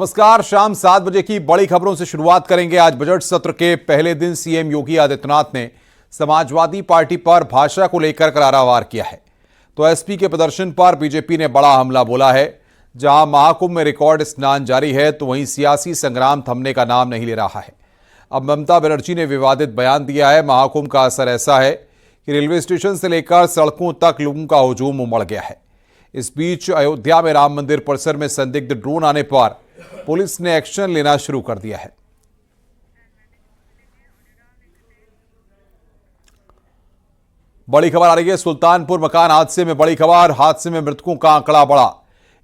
नमस्कार। शाम 7 बजे की बड़ी खबरों से शुरुआत करेंगे। आज बजट सत्र के पहले दिन सीएम योगी आदित्यनाथ ने समाजवादी पार्टी पर भाषा को लेकर करारा वार किया है। तो एसपी के प्रदर्शन पर बीजेपी ने बड़ा हमला बोला है। जहां महाकुंभ में रिकॉर्ड स्नान जारी है तो वहीं सियासी संग्राम थमने का नाम नहीं ले रहा है। अब ममता बनर्जी ने विवादित बयान दिया है। महाकुंभ का असर ऐसा है कि रेलवे स्टेशन से लेकर सड़कों तक लोगों का हुजूम उमड़ गया है। इस बीच अयोध्या में राम मंदिर परिसर में संदिग्ध ड्रोन आने पर पुलिस ने एक्शन लेना शुरू कर दिया है। बड़ी खबर आ रही है सुल्तानपुर मकान हादसे में। बड़ी खबर, हादसे में मृतकों का आंकड़ा बढ़ा।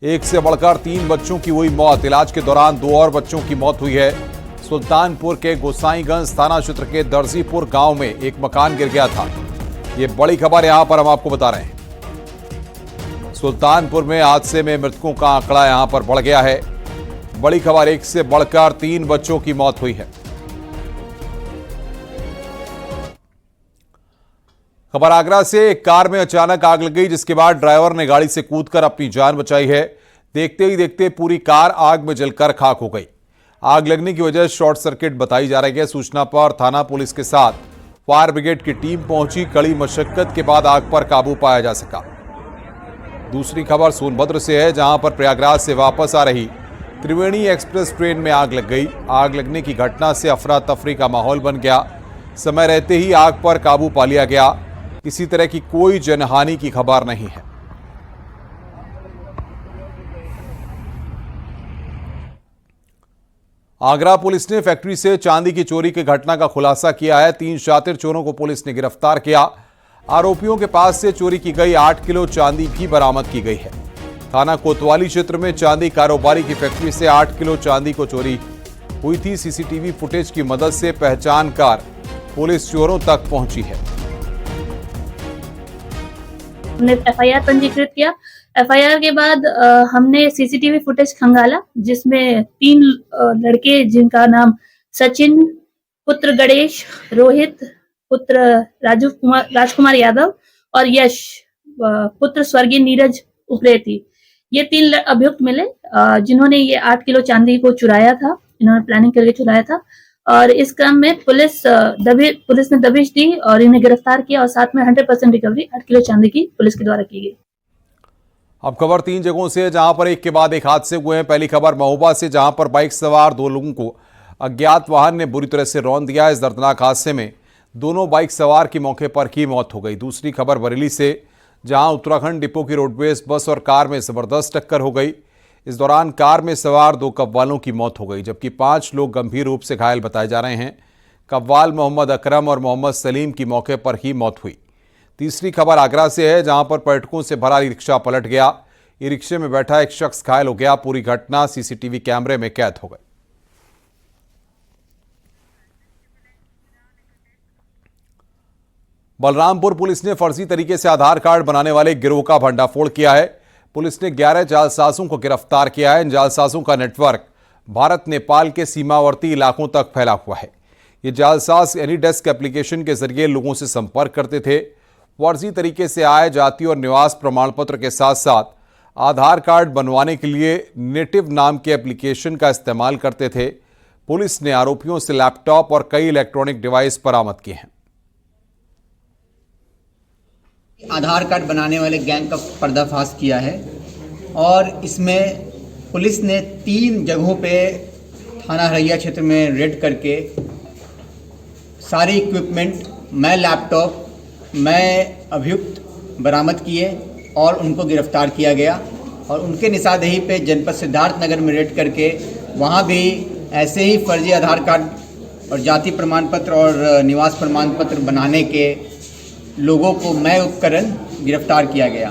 एक से बढ़कर 3 बच्चों की हुई मौत। इलाज के दौरान 2 और बच्चों की मौत हुई है। सुल्तानपुर के गोसाईगंज थाना क्षेत्र के दर्जीपुर गांव में एक मकान गिर गया था। यह बड़ी खबर यहां पर हम आपको बता रहे हैं। सुल्तानपुर में हादसे में मृतकों का आंकड़ा यहां पर बढ़ गया है। बड़ी खबर, एक से बढ़कर 3 बच्चों की मौत हुई है। खबर आगरा से। एक कार में अचानक आग लग गई, जिसके बाद ड्राइवर ने गाड़ी से कूदकर अपनी जान बचाई है। देखते ही देखते पूरी कार आग में जलकर खाक हो गई। आग लगने की वजह शॉर्ट सर्किट बताई जा रही है। सूचना पर थाना पुलिस के साथ फायर ब्रिगेड की टीम पहुंची। कड़ी मशक्कत के बाद आग पर काबू पाया जा सका। दूसरी खबर सोनभद्र से है, जहां पर प्रयागराज से वापस आ रही त्रिवेणी एक्सप्रेस ट्रेन में आग लग गई। आग लगने की घटना से अफरा तफरी का माहौल बन गया। समय रहते ही आग पर काबू पा लिया गया। किसी तरह की कोई जनहानि की खबर नहीं है। आगरा पुलिस ने फैक्ट्री से चांदी की चोरी की घटना का खुलासा किया है। 3 शातिर चोरों को पुलिस ने गिरफ्तार किया। आरोपियों के पास से चोरी की गई 8 किलो चांदी भी बरामद की गई है। थाना कोतवाली क्षेत्र में चांदी कारोबारी की फैक्ट्री से 8 किलो चांदी को चोरी हुई थी। सीसीटीवी फुटेज की मदद से पहचान कर पुलिस चोरों तक पहुंची है। हमने एफआईआर पंजीकृत किया। एफआईआर के बाद हमने सीसीटीवी फुटेज खंगाला, जिसमें 3 लड़के, जिनका नाम सचिन पुत्र गणेश, रोहित पुत्र राजकुमार यादव और यश पुत्र स्वर्गीय नीरज उप्रेती, ये 3 अभियुक्त मिले, जिन्होंने ये 8 किलो चांदी को चुराया था। इन्होंने प्लानिंग करके चुराया था और इस क्रम में पुलिस ने दबिश दी और इन्हें गिरफ्तार किया और साथ में 100% रिकवरी 8 किलो चांदी की पुलिस के द्वारा की गई। अब खबर 3 जगहों से, जहां पर एक के बाद एक हादसे हुए हैं। पहली खबर महोबा से, जहां पर बाइक सवार 2 लोगों को अज्ञात वाहन ने बुरी तरह से रौंद दिया। इस दर्दनाक हादसे में दोनों बाइक सवार की मौके पर ही मौत हो गई। दूसरी खबर बरेली से, जहां उत्तराखंड डिपो की रोडवेज बस और कार में जबरदस्त टक्कर हो गई। इस दौरान कार में सवार 2 कव्वालों की मौत हो गई, जबकि 5 लोग गंभीर रूप से घायल बताए जा रहे हैं। कव्वाल मोहम्मद अकरम और मोहम्मद सलीम की मौके पर ही मौत हुई। तीसरी खबर आगरा से है, जहां पर पर्यटकों से भरा रिक्शा पलट गया। ई रिक्शे में बैठा एक शख्स घायल हो गया। पूरी घटना सीसीटीवी कैमरे में कैद हो गई। बलरामपुर पुलिस ने फर्जी तरीके से आधार कार्ड बनाने वाले गिरोह का भंडाफोड़ किया है। पुलिस ने 11 जालसाजों को गिरफ्तार किया है। इन जालसाजों का नेटवर्क भारत नेपाल के सीमावर्ती इलाकों तक फैला हुआ है। ये जालसाज एनीडेस्क एप्लीकेशन के जरिए लोगों से संपर्क करते थे। फर्जी तरीके से आय, जाति और निवास प्रमाण पत्र के साथ साथ आधार कार्ड बनवाने के लिए नेटिव नाम के एप्लीकेशन का इस्तेमाल करते थे। पुलिस ने आरोपियों से लैपटॉप और कई इलेक्ट्रॉनिक डिवाइस बरामद किए हैं। आधार कार्ड बनाने वाले गैंग का पर्दाफाश किया है और इसमें पुलिस ने 3 जगहों पे थाना हरैया क्षेत्र में रेड करके सारे इक्विपमेंट, मैं लैपटॉप, मैं अभियुक्त बरामद किए और उनको गिरफ्तार किया गया। और उनके निशानदेही पे जनपद सिद्धार्थ नगर में रेड करके वहाँ भी ऐसे ही फर्जी आधार कार्ड और जाति प्रमाण पत्र और निवास प्रमाण पत्र बनाने के लोगों को मैं उपकरण गिरफ्तार किया गया।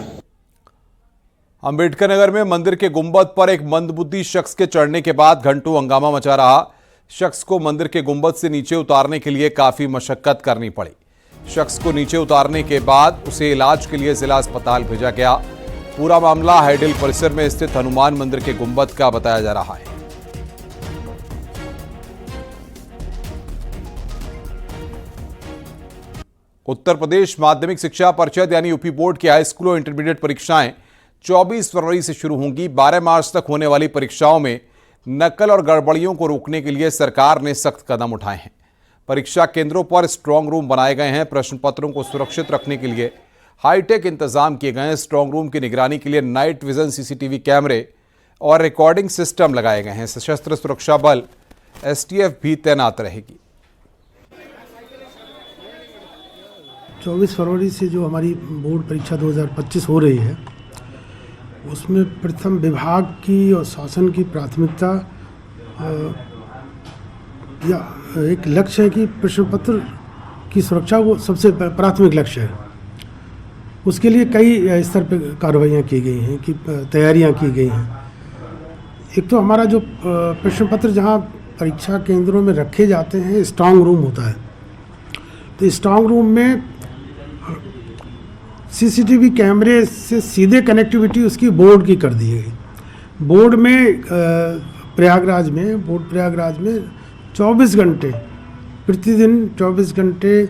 अंबेडकर नगर में मंदिर के गुंबद पर एक मंदबुद्धि शख्स के चढ़ने के बाद घंटों हंगामा मचा रहा। शख्स को मंदिर के गुंबद से नीचे उतारने के लिए काफी मशक्कत करनी पड़ी। शख्स को नीचे उतारने के बाद उसे इलाज के लिए जिला अस्पताल भेजा गया। पूरा मामला हाइडल परिसर में स्थित हनुमान मंदिर के गुंबद का बताया जा रहा है। उत्तर प्रदेश माध्यमिक शिक्षा परिषद यानी यूपी बोर्ड की हाई स्कूल और इंटरमीडिएट परीक्षाएं 24 फरवरी से शुरू होंगी। 12 मार्च तक होने वाली परीक्षाओं में नकल और गड़बड़ियों को रोकने के लिए सरकार ने सख्त कदम उठाए हैं। परीक्षा केंद्रों पर स्ट्रांग रूम बनाए गए हैं। प्रश्न पत्रों को सुरक्षित रखने के लिए हाईटेक इंतजाम किए गए हैं। स्ट्रांग रूम की निगरानी के लिए नाइट विजन सीसीटीवी कैमरे और रिकॉर्डिंग सिस्टम लगाए गए हैं। सशस्त्र सुरक्षा बल एसटीएफ भी तैनात रहेगी। 24 फरवरी से जो हमारी बोर्ड परीक्षा 2025 हो रही है, उसमें प्रथम विभाग की और शासन की प्राथमिकता या एक लक्ष्य है कि प्रश्न पत्र की सुरक्षा वो सबसे प्राथमिक लक्ष्य है। उसके लिए कई स्तर पर कार्रवाइयाँ की गई हैं, कि तैयारियाँ की गई हैं। एक तो हमारा जो प्रश्न पत्र जहाँ परीक्षा केंद्रों में रखे जाते हैं, स्ट्रांग रूम होता है। तो स्ट्रांग रूम में सीसीटीवी कैमरे से सीधे कनेक्टिविटी उसकी बोर्ड की कर दी गई। बोर्ड में प्रयागराज में 24 घंटे प्रतिदिन 24 घंटे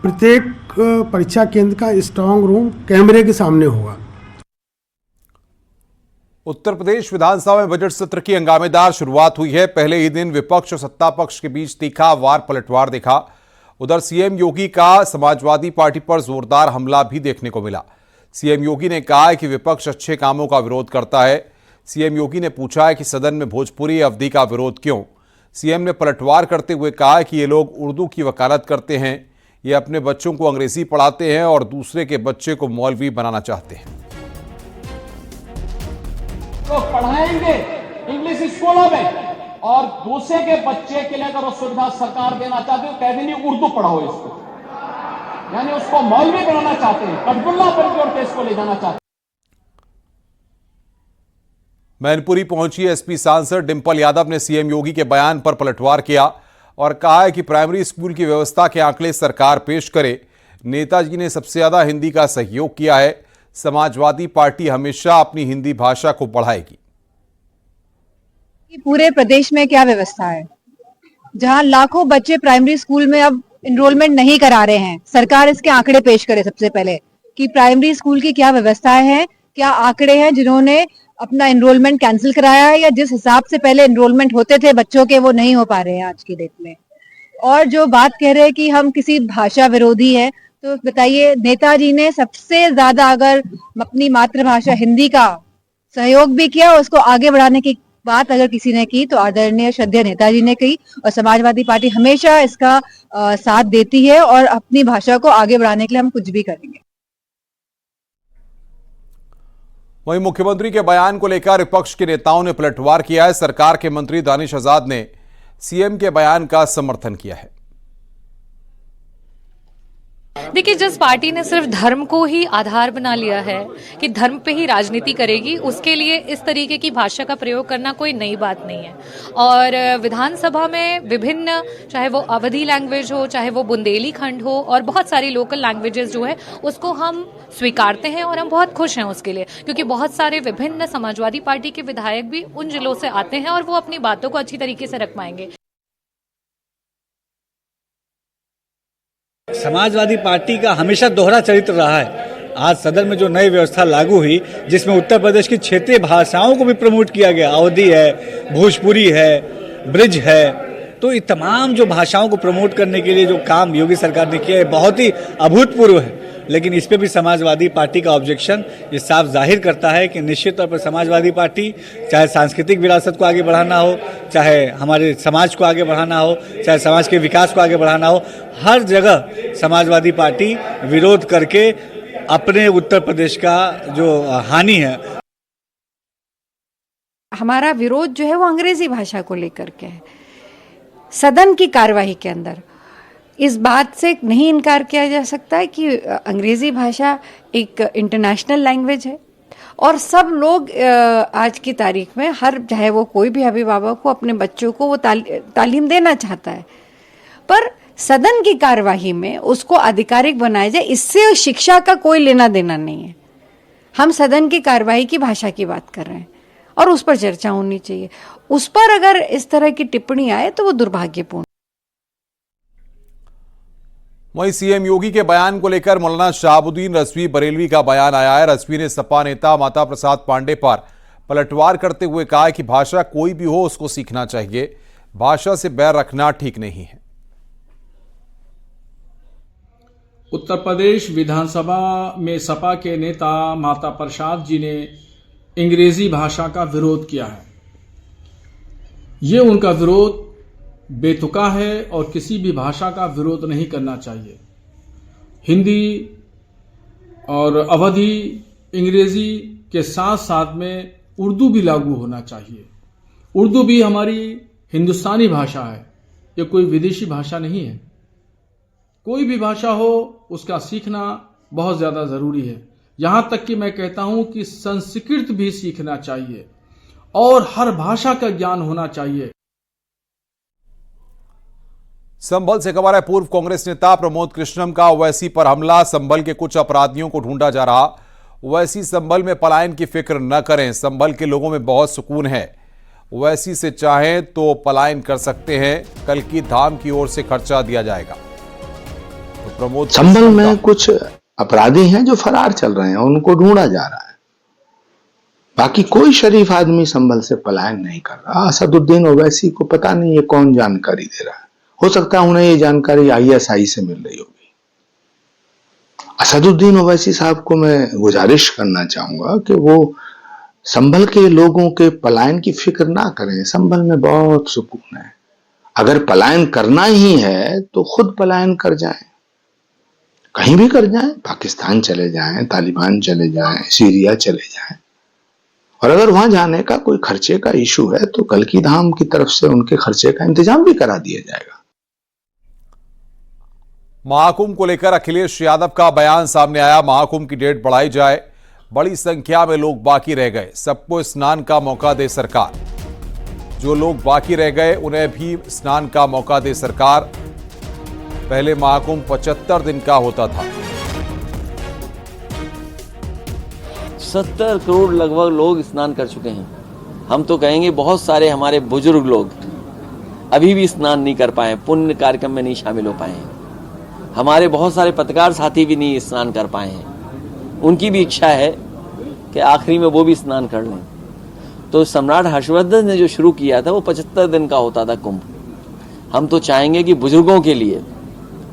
प्रत्येक परीक्षा केंद्र का स्ट्रांग रूम कैमरे के सामने होगा। उत्तर प्रदेश विधानसभा में बजट सत्र की हंगामेदार शुरुआत हुई है। पहले ही दिन विपक्ष और सत्ता पक्ष के बीच तीखा वार पलटवार दिखा। उधर सीएम योगी का समाजवादी पार्टी पर जोरदार हमला भी देखने को मिला। सीएम योगी ने कहा है कि विपक्ष अच्छे कामों का विरोध करता है। सीएम योगी ने पूछा है कि सदन में भोजपुरी अवधि का विरोध क्यों। सीएम ने पलटवार करते हुए कहा है कि ये लोग उर्दू की वकालत करते हैं, ये अपने बच्चों को अंग्रेजी पढ़ाते हैं और दूसरे के बच्चे को मौलवी बनाना चाहते हैं। तो पढ़ाएंगे इंग्लिश स्कूलों में और दूसरे के बच्चे के लिए अगर वो सुविधा सरकार देना चाहती है, कह देनी उर्दू पढ़ाओ इसको, यानी उसको मौलवी बनाना चाहते हैं, कटगुल्ला पर जोड़ के इसको ले जाना चाहते हैं। मैनपुरी पहुंची एसपी सांसद डिंपल यादव ने सीएम योगी के बयान पर पलटवार किया और कहा है कि प्राइमरी स्कूल की व्यवस्था के आंकड़े सरकार पेश करे। नेताजी ने सबसे ज्यादा हिंदी का सहयोग किया है। समाजवादी पार्टी हमेशा अपनी हिंदी भाषा को बढ़ाएगी। पूरे प्रदेश में क्या व्यवस्था है, जहां लाखों बच्चे प्राइमरी स्कूल में अब एनरोलमेंट नहीं करा रहे हैं। सरकार इसके आंकड़े पेश करे सबसे पहले कि प्राइमरी स्कूल की क्या व्यवस्थाएं हैं, क्या आंकड़े हैं जिन्होंने अपना एनरोलमेंट कैंसिल कराया है, या जिस हिसाब से पहले एनरोलमेंट होते थे बच्चों के, वो नहीं हो पा रहे हैं आज की डेट में। और जो बात कह रहे हैं कि हम किसी भाषा विरोधी है, तो बताइए, नेताजी ने सबसे ज्यादा अगर अपनी मातृभाषा हिंदी का सहयोग भी किया, उसको आगे बढ़ाने की बात अगर किसी ने की तो आदरणीय श्रद्धेय नेताजी ने की। और समाजवादी पार्टी हमेशा इसका साथ देती है और अपनी भाषा को आगे बढ़ाने के लिए हम कुछ भी करेंगे। वहीं मुख्यमंत्री के बयान को लेकर विपक्ष के नेताओं ने पलटवार किया है। सरकार के मंत्री दानिश आजाद ने सीएम के बयान का समर्थन किया है। देखिए, जिस पार्टी ने सिर्फ धर्म को ही आधार बना लिया है कि धर्म पे ही राजनीति करेगी, उसके लिए इस तरीके की भाषा का प्रयोग करना कोई नई बात नहीं है। और विधानसभा में विभिन्न, चाहे वो अवधी लैंग्वेज हो, चाहे वो बुंदेली खंड हो, और बहुत सारी लोकल लैंग्वेजेस जो है उसको हम स्वीकारते हैं और हम बहुत खुश हैं उसके लिए, क्योंकि बहुत सारे विभिन्न समाजवादी पार्टी के विधायक भी उन जिलों से आते हैं और वो अपनी बातों को अच्छी तरीके से रख पाएंगे। समाजवादी पार्टी का हमेशा दोहरा चरित्र रहा है। आज सदन में जो नई व्यवस्था लागू हुई, जिसमें उत्तर प्रदेश की क्षेत्रीय भाषाओं को भी प्रमोट किया गया, अवधी है, भोजपुरी है, ब्रिज है, तो ये तमाम जो भाषाओं को प्रमोट करने के लिए जो काम योगी सरकार ने किया है, बहुत ही अभूतपूर्व है। लेकिन इस पे भी समाजवादी पार्टी का ऑब्जेक्शन ये साफ जाहिर करता है कि निश्चित तौर पर समाजवादी पार्टी, चाहे सांस्कृतिक विरासत को आगे बढ़ाना हो, चाहे हमारे समाज को आगे बढ़ाना हो, चाहे समाज के विकास को आगे बढ़ाना हो, हर जगह समाजवादी पार्टी विरोध करके अपने उत्तर प्रदेश का जो हानि है। हमारा विरोध जो है वो अंग्रेजी भाषा को लेकर के है। सदन की कार्यवाही के अंदर इस बात से नहीं इनकार किया जा सकता है कि अंग्रेजी भाषा एक इंटरनेशनल लैंग्वेज है और सब लोग आज की तारीख में, हर चाहे वो कोई भी अभिभावक हो, अपने बच्चों को वो तालीम देना चाहता है। पर सदन की कार्यवाही में उसको आधिकारिक बनाया जाए, इससे शिक्षा का कोई लेना देना नहीं है। हम सदन की कार्यवाही की भाषा की बात कर रहे हैं और उस पर चर्चा होनी चाहिए। उस पर अगर इस तरह की टिप्पणी आए तो वो दुर्भाग्यपूर्ण। वहीं सीएम योगी के बयान को लेकर मौलाना शहाबुद्दीन रजवी बरेलवी का बयान आया है। रजवी ने सपा नेता माता प्रसाद पांडे पर पलटवार करते हुए कहा कि भाषा कोई भी हो उसको सीखना चाहिए, भाषा से बैर रखना ठीक नहीं है। उत्तर प्रदेश विधानसभा में सपा के नेता माता प्रसाद जी ने अंग्रेजी भाषा का विरोध किया है। ये उनका विरोध बेतुका है और किसी भी भाषा का विरोध नहीं करना चाहिए। हिंदी और अवधी अंग्रेजी के साथ साथ में उर्दू भी लागू होना चाहिए। उर्दू भी हमारी हिंदुस्तानी भाषा है, ये कोई विदेशी भाषा नहीं है। कोई भी भाषा हो उसका सीखना बहुत ज्यादा जरूरी है। यहां तक कि मैं कहता हूं कि संस्कृत भी सीखना चाहिए और हर भाषा का ज्ञान होना चाहिए। संभल से खबर है, पूर्व कांग्रेस नेता प्रमोद कृष्णम का ओवैसी पर हमला। संभल के कुछ अपराधियों को ढूंढा जा रहा। ओवैसी संभल में पलायन की फिक्र न करें, संभल के लोगों में बहुत सुकून है। ओवैसी से चाहें तो पलायन कर सकते हैं, कल की धाम की ओर से खर्चा दिया जाएगा। तो प्रमोद संभल में कुछ अपराधी हैं जो फरार चल रहे हैं, उनको ढूंढा जा रहा है। बाकी कोई शरीफ आदमी संभल से पलायन नहीं कर रहा। असदुद्दीन ओवैसी को पता नहीं ये कौन जानकारी दे रहा है। हो सकता है उन्हें ये जानकारी ISI से मिल रही होगी। असदुद्दीन ओवैसी साहब को मैं गुजारिश करना चाहूंगा कि वो संभल के लोगों के पलायन की फिक्र ना करें। संभल में बहुत सुकून है। अगर पलायन करना ही है तो खुद पलायन कर जाएं, कहीं भी कर जाएं, पाकिस्तान चले जाएं, तालिबान चले जाएं, सीरिया चले जाएं। और अगर वहां जाने का कोई खर्चे का इशू है तो कल की धाम की तरफ से उनके खर्चे का इंतजाम भी करा दिया जाएगा। महाकुंभ को लेकर अखिलेश यादव का बयान सामने आया। महाकुंभ की डेट बढ़ाई जाए, बड़ी संख्या में लोग बाकी रह गए, सबको स्नान का मौका दे सरकार। जो लोग बाकी रह गए उन्हें भी स्नान का मौका दे सरकार। पहले महाकुंभ 75 दिन का होता था। 70 करोड़ लगभग लोग स्नान कर चुके हैं। हम तो कहेंगे बहुत सारे हमारे बुजुर्ग लोग अभी भी स्नान नहीं कर पाए, पुण्य कार्यक्रम में नहीं शामिल हो पाए हैं। हमारे बहुत सारे पत्रकार साथी भी नहीं स्नान कर पाए हैं। उनकी भी इच्छा है कि आखिरी में वो भी स्नान कर लें। तो सम्राट हर्षवर्धन ने जो शुरू किया था वो 75 दिन का होता था कुंभ। हम तो चाहेंगे कि बुजुर्गों के लिए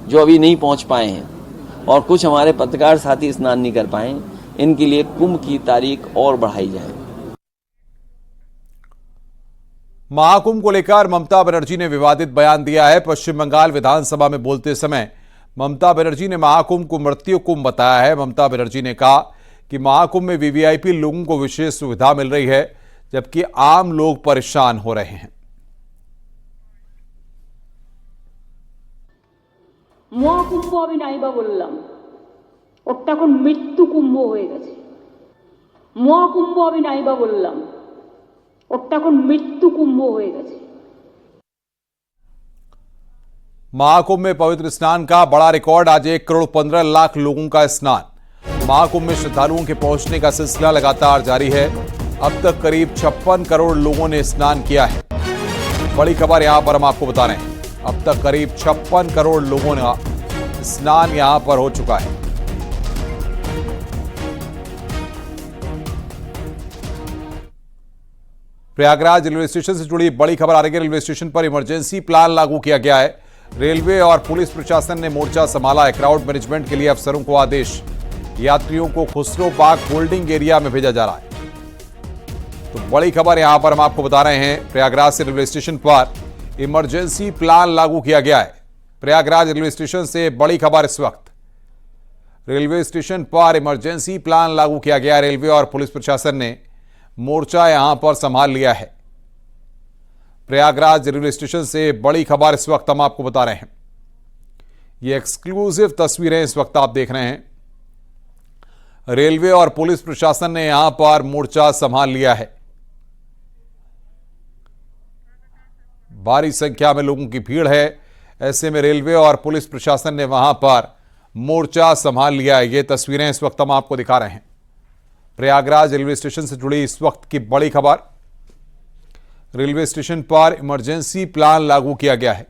जो अभी नहीं पहुंच पाए हैं और कुछ हमारे पत्रकार साथी स्नान नहीं कर पाए, इनके लिए कुंभ की तारीख और बढ़ाई जाए। महाकुंभ को लेकर ममता बनर्जी ने विवादित बयान दिया है। पश्चिम बंगाल विधानसभा में बोलते समय ममता बनर्जी ने महाकुंभ को मृत्यु कुंभ बताया है। ममता बनर्जी ने कहा कि महाकुंभ में वीवीआईपी लोगों को विशेष सुविधा मिल रही है, जबकि आम लोग परेशान हो रहे हैं। মহাকুম্ভ আমি নাইবা বললাম, ওটা এখন মৃত্যু কুম্ভ হয়ে গেছে। মহাকুম্ভ আমি নাইবা বললাম, ওটা এখন মৃত্যু কুম্ভ হয়ে গেছে। महाकुंभ में पवित्र स्नान का बड़ा रिकॉर्ड, आज 1 करोड़ 15 लाख लोगों का स्नान। महाकुंभ में श्रद्धालुओं के पहुंचने का सिलसिला लगातार जारी है। अब तक करीब 56 करोड़ लोगों ने स्नान किया है। बड़ी खबर यहां पर हम आपको बता रहे हैं, अब तक करीब 56 करोड़ लोगों का स्नान यहां पर हो चुका है। प्रयागराज रेलवे स्टेशन से जुड़ी बड़ी खबर आ रही है। रेलवे स्टेशन पर इमरजेंसी प्लान लागू किया गया है। रेलवे और पुलिस प्रशासन ने मोर्चा संभाला है। क्राउड मैनेजमेंट के लिए अफसरों को आदेश। यात्रियों को खुसरो बाग होल्डिंग एरिया में भेजा जा रहा है। तो बड़ी खबर यहां पर हम आपको बता रहे हैं, प्रयागराज से रेलवे स्टेशन पर इमरजेंसी प्लान लागू किया गया है। प्रयागराज रेलवे स्टेशन से बड़ी खबर इस वक्त, रेलवे स्टेशन पर इमरजेंसी प्लान लागू किया गया। रेलवे और पुलिस प्रशासन ने मोर्चा यहां पर संभाल लिया है। प्रयागराज रेलवे स्टेशन से बड़ी खबर इस वक्त हम आपको बता रहे हैं। ये एक्सक्लूसिव तस्वीरें इस वक्त आप देख रहे हैं। रेलवे और पुलिस प्रशासन ने यहां पर मोर्चा संभाल लिया है। भारी संख्या में लोगों की भीड़ है, ऐसे में रेलवे और पुलिस प्रशासन ने वहां पर मोर्चा संभाल लिया है। ये तस्वीरें इस वक्त हम आपको दिखा रहे हैं। प्रयागराज रेलवे स्टेशन से जुड़ी इस वक्त की बड़ी खबर, रेलवे स्टेशन पर इमरजेंसी प्लान लागू किया गया है।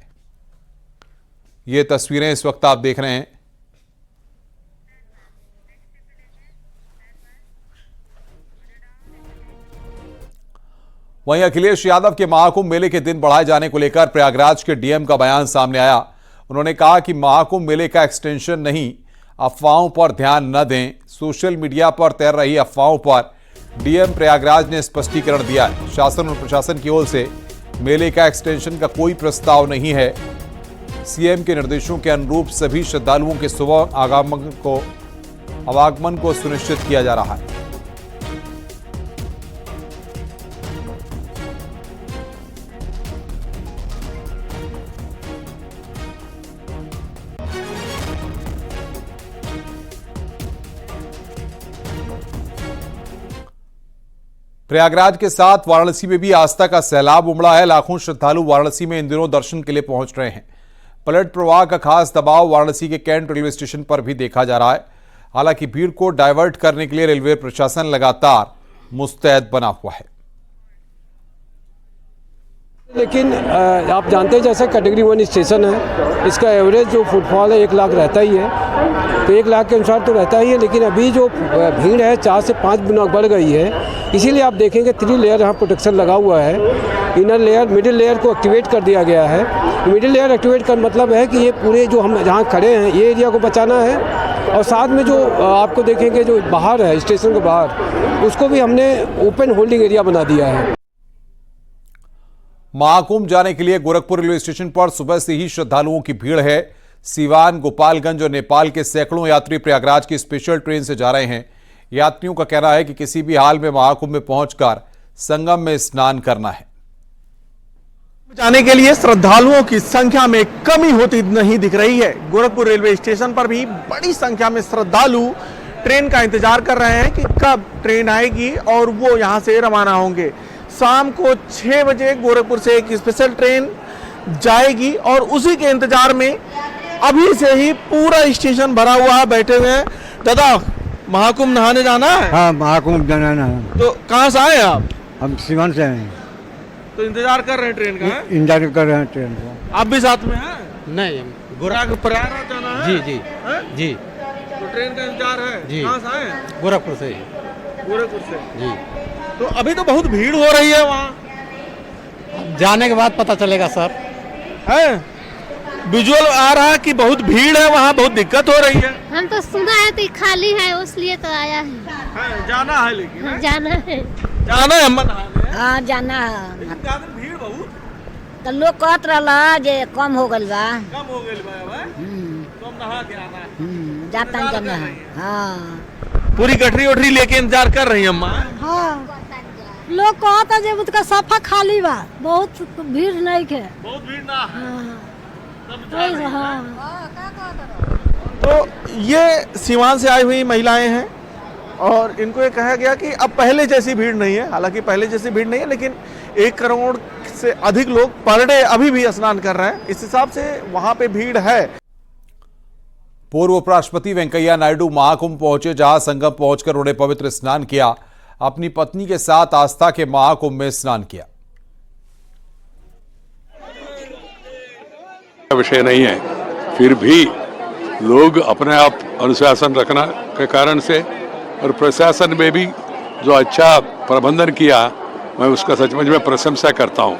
ये तस्वीरें इस वक्त आप देख रहे हैं। वहीं अखिलेश यादव के महाकुंभ मेले के दिन बढ़ाए जाने को लेकर प्रयागराज के डीएम का बयान सामने आया। उन्होंने कहा कि महाकुंभ मेले का एक्सटेंशन नहीं, अफवाहों पर ध्यान न दें। सोशल मीडिया पर तैर रही अफवाहों पर डीएम प्रयागराज ने स्पष्टीकरण दिया है। शासन और प्रशासन की ओर से मेले का एक्सटेंशन का कोई प्रस्ताव नहीं है। सीएम के निर्देशों के अनुरूप सभी श्रद्धालुओं के सुबह आवागमन को सुनिश्चित किया जा रहा है। प्रयागराज के साथ वाराणसी में भी आस्था का सैलाब उमड़ा है। लाखों श्रद्धालु वाराणसी में इन दिनों दर्शन के लिए पहुंच रहे हैं। पलट प्रवाह का खास दबाव वाराणसी के कैंट रेलवे स्टेशन पर भी देखा जा रहा है। हालांकि भीड़ को डाइवर्ट करने के लिए रेलवे प्रशासन लगातार मुस्तैद बना हुआ है। लेकिन आप जानते हैं जैसे कैटेगरी 1 स्टेशन है, इसका एवरेज जो फुटफॉल है 1 लाख रहता ही है, तो 1 लाख के अनुसार तो रहता ही है। लेकिन अभी जो भीड़ है 4 से 5 गुना बढ़ गई है। इसीलिए आप देखेंगे 3 लेयर यहाँ प्रोटेक्शन लगा हुआ है। इनर लेयर, मिडिल लेयर को एक्टिवेट कर दिया गया है। मिडिल लेयर एक्टिवेट का मतलब है कि ये पूरे जो हम जहाँ खड़े हैं ये एरिया को बचाना है, और साथ में जो आपको देखेंगे जो बाहर है स्टेशन के बाहर, उसको भी हमने ओपन होल्डिंग एरिया बना दिया है। महाकुंभ जाने के लिए गोरखपुर रेलवे स्टेशन पर सुबह से ही श्रद्धालुओं की भीड़ है। सीवान, गोपालगंज और नेपाल के सैकड़ों यात्री प्रयागराज की स्पेशल ट्रेन से जा रहे हैं। यात्रियों का कहना है कि किसी भी हाल में महाकुंभ में पहुंचकर संगम में स्नान करना है। जाने के लिए श्रद्धालुओं की संख्या में कमी होती नहीं दिख रही है। गोरखपुर रेलवे स्टेशन पर भी बड़ी संख्या में श्रद्धालु ट्रेन का इंतजार कर रहे हैं कि कब ट्रेन आएगी और वो यहां से रवाना होंगे। शाम को 6 बजे गोरखपुर से एक स्पेशल ट्रेन जाएगी और उसी के इंतजार में अभी से ही पूरा स्टेशन भरा हुआ है, बैठे हुए हैं। दादा, महाकुंभ नहाने जाना है? हाँ, महाकुंभ जाना है। तो कहाँ से आए आप? हम सीवान से हैं। तो इंतजार कर रहे हैं ट्रेन का? इंतजार कर रहे हैं ट्रेन का। आप भी साथ में हैं? नहीं, प्रयागराज जाना है? जी जी। तो ट्रेन का इंतजार है? जी। कहाँ से आए? गोरखपुर से। गोरखपुर से जी। तो अभी तो बहुत भीड़ हो रही है वहाँ। जाने के बाद पता चलेगा सर। है विजुअल आ रहा है कि बहुत भीड़ है वहाँ, बहुत दिक्कत हो रही है। हम तो सुना है तो खाली है, इसलिए तो आया है। जाना है लेकिन जाना है हम नहाने। हाँ, जाना है। भीड़ बहुत तो लोग कहत रहा जे कम हो गल बा। कम हो गई बा। तो हम नहा के आना है। जाना है। हाँ, पूरी गठरी उठरी लेके इंतजार कर रही है अम्मा। हाँ, लोग कहता जे उसका सफा खाली बा, बहुत भीड़ नहीं है। बहुत भीड़ ना। हाँ। तो ये सीवान से आई हुई महिलाएं हैं और इनको ये कहा गया कि अब पहले जैसी भीड़ नहीं है। हालांकि पहले जैसी भीड़ नहीं है, लेकिन 1 करोड़ से अधिक लोग पर डे अभी भी स्नान कर रहे हैं। इस हिसाब से वहां पे भीड़ है। पूर्व उपराष्ट्रपति वेंकैया नायडू महाकुंभ पहुंचे, जहां संगम पहुंचकर उन्होंने पवित्र स्नान किया। अपनी पत्नी के साथ आस्था के महाकुंभ में स्नान किया। विषय नहीं है, फिर भी लोग अपने आप अनुशासन रखना के कारण से और प्रशासन में भी जो अच्छा प्रबंधन किया, मैं उसका सचमुच में प्रशंसा करता हूं।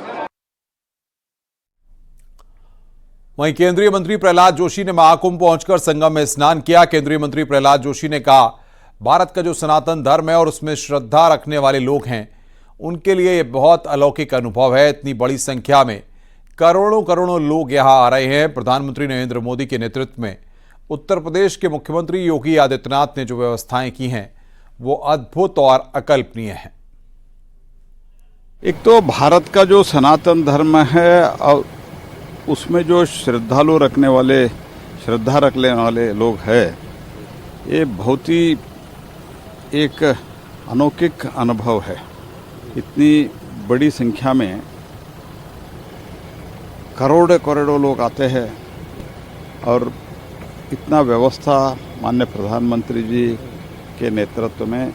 वहीं केंद्रीय मंत्री प्रहलाद जोशी ने महाकुंभ पहुंचकर संगम में स्नान किया। केंद्रीय मंत्री प्रहलाद जोशी ने कहा, भारत का जो सनातन धर्म है और उसमें श्रद्धा रखने वाले लोग हैं, उनके लिए यह बहुत अलौकिक अनुभव है। इतनी बड़ी संख्या में करोड़ों लोग यहां आ रहे हैं। प्रधानमंत्री नरेंद्र मोदी के नेतृत्व में उत्तर प्रदेश के मुख्यमंत्री योगी आदित्यनाथ ने जो व्यवस्थाएं की हैं, वो अद्भुत और अकल्पनीय हैं। एक तो भारत का जो सनातन धर्म है और उसमें जो श्रद्धा रखने वाले लोग हैं, ये बहुत ही एक अलौकिक अनुभव है। इतनी बड़ी संख्या में करोड़ों लोग आते हैं और इतना व्यवस्था माननीय प्रधानमंत्री जी के नेतृत्व में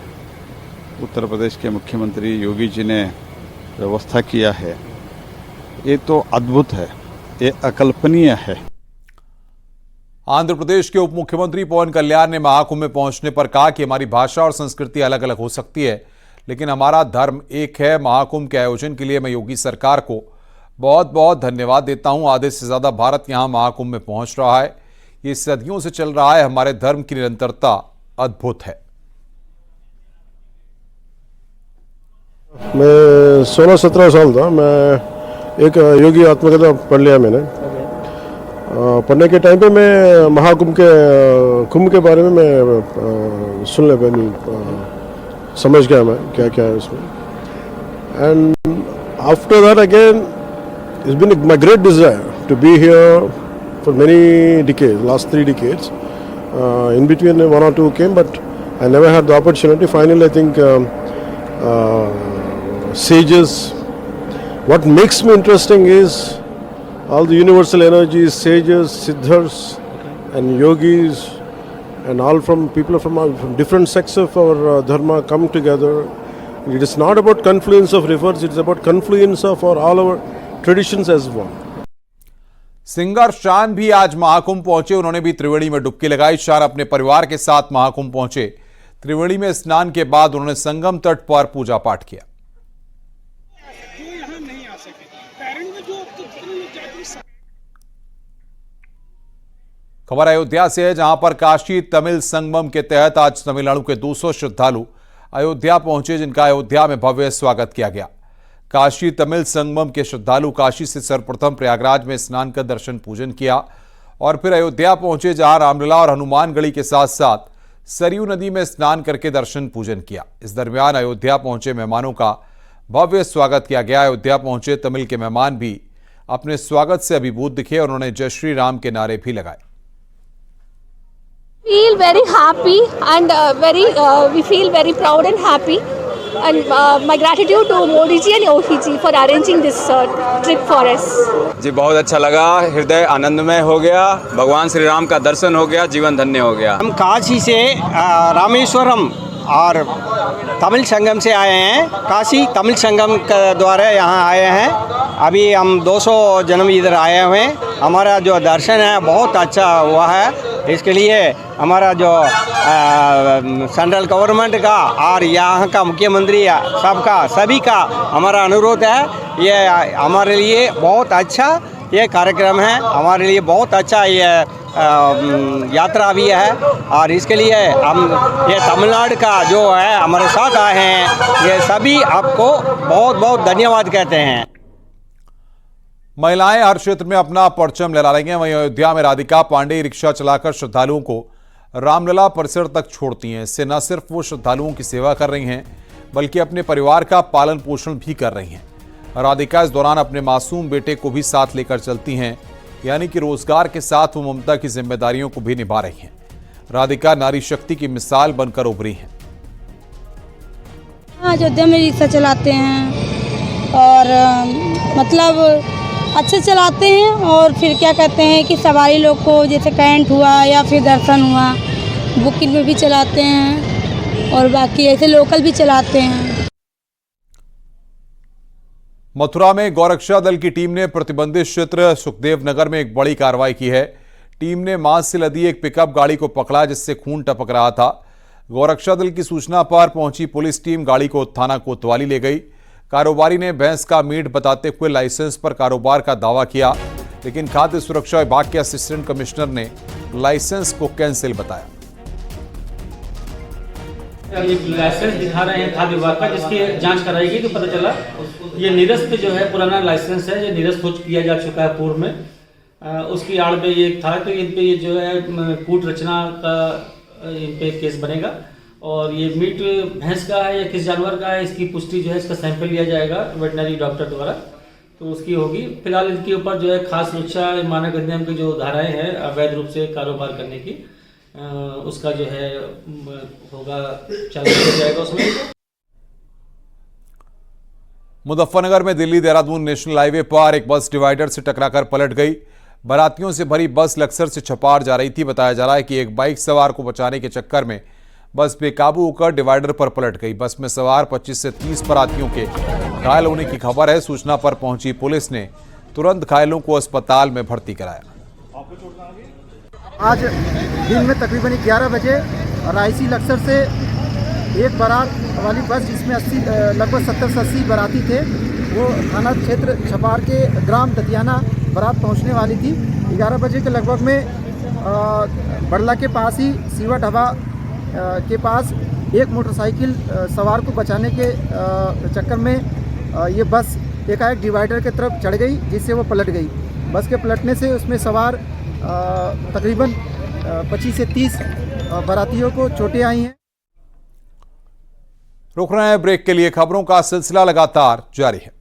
उत्तर प्रदेश के मुख्यमंत्री योगी जी ने व्यवस्था किया है। ये तो अद्भुत है, ये अकल्पनीय है। आंध्र प्रदेश के उप मुख्यमंत्री पवन कल्याण ने महाकुंभ में पहुंचने पर कहा कि हमारी भाषा और संस्कृति अलग अलग हो सकती है, लेकिन हमारा धर्म एक है। महाकुंभ के आयोजन के लिए मैं योगी सरकार को बहुत बहुत धन्यवाद देता हूं। आधे से ज़्यादा भारत यहां महाकुंभ में पहुंच रहा है। ये सदियों से चल रहा है। हमारे धर्म की निरंतरता अद्भुत है। मैं 16-17 साल था। मैं एक योगी आत्मकथा पढ़ लिया मैंने। पढ़ने के टाइम पे मैं महाकुंभ के बारे में मैं सुन लिया, समझ गया मैं क्या क्या है उसमें। And after that again it's been my great desire to be here for many decades, last 3 decades. In between 1 or 2 came, but I never had the opportunity. Finally, I think sages. What makes me interesting is all the universal energies, sages, siddhas, and yogis, and all from people from different sects of our dharma come together. It is not about confluence of rivers; it is about confluence of all our traditions as one. Singer शान भी आज महाकुंभ पहुंचे। उन्होंने भी त्रिवेणी में डुबकी लगाई। शान अपने परिवार के साथ महाकुंभ पहुंचे। त्रिवेणी में स्नान के बाद उन्होंने संगम तट पर पूजा पाठ किया। खबर अयोध्या से है, जहां पर काशी तमिल संगमम के तहत आज तमिलनाडु के 200 श्रद्धालु अयोध्या पहुंचे, जिनका अयोध्या में भव्य स्वागत किया गया। काशी तमिल संगमम के श्रद्धालु काशी से सर्वप्रथम प्रयागराज में स्नान कर दर्शन पूजन किया और फिर अयोध्या पहुंचे, जहां रामलला और हनुमानगढ़ी के साथ साथ सरयू नदी में स्नान करके दर्शन पूजन किया। इस दरमियान अयोध्या पहुंचे मेहमानों का भव्य स्वागत किया गया। अयोध्या पहुंचे तमिल के मेहमान भी अपने स्वागत से अभिभूत दिखे और उन्होंने जय श्री राम के नारे भी लगाए। Feel very happy and we feel very proud and happy, and my gratitude to Modi ji and Yogi ji for arranging this trip for us. जी बहुत अच्छा लगा, हृदय आनंदमय हो गया, भगवान श्री राम का दर्शन हो गया, जीवन धन्य हो गया। हम काशी से रामेश्वरम और तमिल संगम से आए हैं। काशी तमिल संगम के द्वारा यहाँ आए हैं। अभी हम 200 जन इधर आए हुए हैं। हमारा जो दर्शन है बहुत अच्छा हुआ है। इसके लिए हमारा जो सेंट्रल गवर्नमेंट का और यहाँ का मुख्यमंत्री सभी का हमारा अनुरोध है, ये हमारे लिए बहुत अच्छा ये कार्यक्रम है, हमारे लिए बहुत अच्छा ये यात्रा भी है। और इसके लिए हम ये तमिलनाडु का जो है हमारे साथ आए हैं, ये सभी आपको बहुत बहुत धन्यवाद कहते हैं। महिलाएं हर क्षेत्र में अपना परचम लहरा रही हैं। वहीं अयोध्या में राधिका पांडे रिक्शा चलाकर श्रद्धालुओं को रामलला परिसर तक छोड़ती हैं। इससे न सिर्फ वो श्रद्धालुओं की सेवा कर रही हैं, बल्कि अपने परिवार का पालन पोषण भी कर रही हैं। राधिका इस दौरान अपने मासूम बेटे को भी साथ लेकर चलती हैं, यानी कि रोजगार के साथ वो ममता की जिम्मेदारियों को भी निभा रही हैं। राधिका नारी शक्ति की मिसाल बनकर उभरी हैं। अयोध्या में रिक्शा चलाते हैं और मतलब अच्छे चलाते हैं, और फिर क्या कहते हैं कि सवारी लोग को जैसे कैंट हुआ या फिर दर्शन हुआ, बुकिंग में भी चलाते हैं और बाकी ऐसे लोकल भी चलाते हैं। मथुरा में गौरक्षा दल की टीम ने प्रतिबंधित क्षेत्र सुखदेव नगर में एक बड़ी कार्रवाई की है। टीम ने मांस से लदी एक पिकअप गाड़ी को पकड़ा, जिससे खून टपक रहा था। गौरक्षा दल की सूचना पर पहुंची पुलिस टीम गाड़ी को थाना कोतवाली ले गई। कारोबारी ने भैंस का मीट बताते हुए लाइसेंस पर कारोबार का दावा किया, लेकिन खाद्य सुरक्षा विभाग के असिस्टेंट कमिश्नर ने लाइसेंस को कैंसिल बताया। लाइसेंस दिखा रहे हैं खाद्य विभाग का, जिसकी जांच कराएगी तो पता चला ये निरस्त जो है पुराना लाइसेंस है, जो निरस्त हो किया जा चुका है पूर्व में। उसकी आड़ पे ये था, तो इन पे ये जो है कूट रचना का इन पे केस बनेगा। और ये मीट भैंस का है या किस जानवर का है, इसकी पुष्टि जो है इसका सैंपल लिया जाएगा वेटनरी डॉक्टर द्वारा, तो उसकी होगी। फिलहाल इनके ऊपर जो है खास सुरक्षा मानक अधिनियम की जो धाराएं हैं अवैध रूप से कारोबार करने की, उसका जो है होगा चालू किया जाएगा उसमें। मुजफ्फरनगर में दिल्ली देहरादून नेशनल हाईवे पर एक बस डिवाइडर से टकराकर पलट गई। बारातियों से भरी बस लक्सर से छपार जा रही थी। बताया जा रहा है कि एक बाइक सवार को बचाने के चक्कर में बस बेकाबू होकर डिवाइडर पर पलट गई। बस में सवार 25 से 30 बारातियों के घायल होने की खबर है। सूचना पर पहुंची पुलिस ने तुरंत घायलों को अस्पताल में भर्ती कराया। आज दिन में तकरीबन 11 बजे रायसी लक्सर से एक बारात वाली बस जिसमें लगभग 70 से 80 बाराती थे, वो थाना क्षेत्र छपार के ग्राम दतियाना बारात पहुंचने वाली थी। 11 बजे के लगभग में बड़ला के पास ही सीवा ढाबा के पास एक मोटरसाइकिल सवार को बचाने के चक्कर में ये बस एकाएक डिवाइडर की तरफ चढ़ गई, जिससे वो पलट गई। बस के पलटने से उसमें सवार तकरीबन 25 से 30 बारातियों को चोटें आई हैं। रुक रहे हैं ब्रेक के लिए, खबरों का सिलसिला लगातार जारी है।